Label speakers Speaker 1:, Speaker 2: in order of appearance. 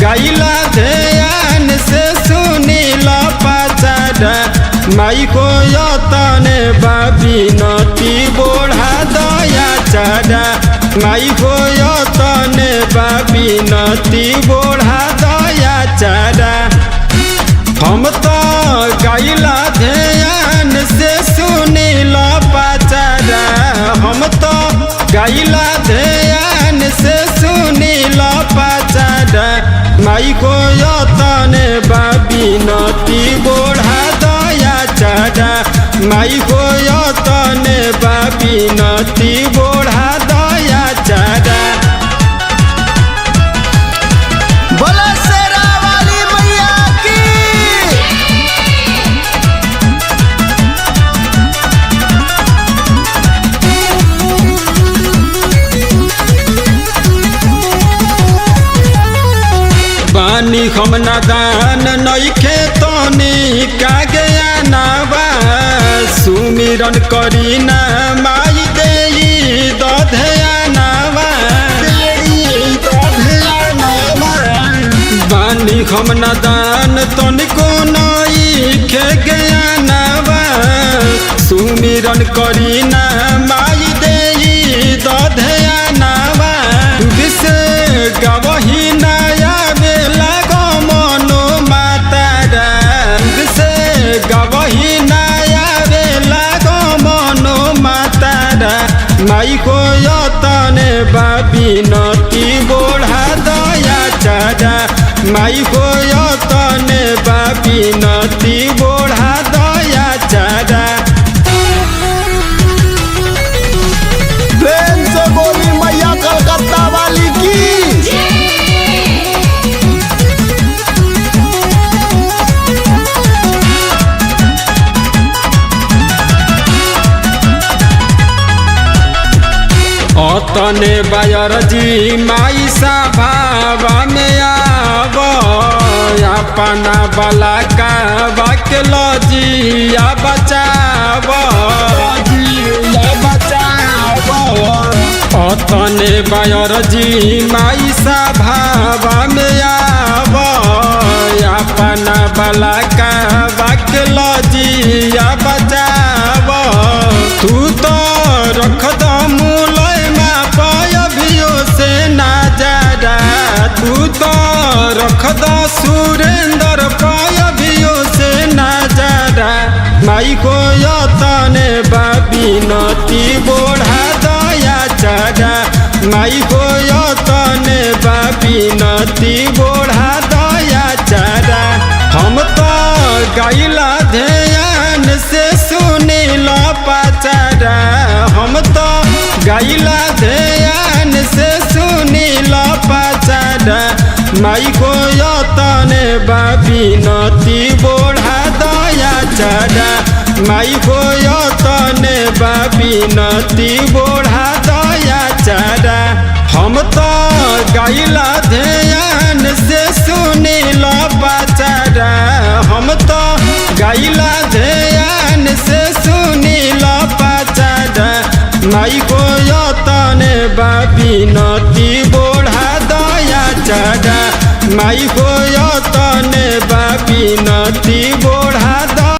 Speaker 1: गाइला ध्यान से सुनीला पाचारा माई को यतने बाबी नती बोढ़ा दया चारा माई को यतने बाबी नती बोढ़ा दया चारा। हम तो गाइला ध्यान से सुनीला पाचारा हम तो गाइला ध्यान से सुनीला पाचारा माई को यतने बाबी नती बोढ़ा दया चारा माई को यतने बाबी नती बोढ़ा दया चारा।
Speaker 2: बोला शेरा वाली मैया की।
Speaker 1: बानी हम नादान नइखे तनी का गया नावा सुमिरन करी ना माई देई दधया नावा बानी हम नादान तनिको नइखे गया नावा सुमिरन करी ना माई देई दधया नावा विसे गवही नया गवही नया बेला गो मनो मातारा माई को यतने बाबी नती बोढ़ा दया चारा माई को यतने बाबी नती बोढ़ा दया चारा।
Speaker 2: प्रेम से बोली मैया कलकत्ता वाली की।
Speaker 1: तने बायर जी माई सभावा में आव अपना बला का बाकल जिया बचाव तने बायर जी माई सभावा में आव अपना बला का बाकल जिया बचाव तू तो रख द तू तो रख द सुरेंद्र पायभियो से नजारा माई को यतने बाबी नती बोढ़ा दया चारा माई को यतने बाबी नती बोढ़ा दया चारा। हम तो गाइला ध्यान से सुनीला पाचारा हम तो गाइला ध्यान से सुनीला पाचारा माई को यतने बाबी नती बोढ़ा दया चारा माई को यतने बाबी नती बोढ़ा दया चारा। हम तो गाइला ध्यान से सुनीला पाचारा हम तो गाइला ध्यान से सुनीला पाचारा माई को यतने बाबी नती बोढ़ा दया चारा माई को यतने बाबी नती बोढ़ा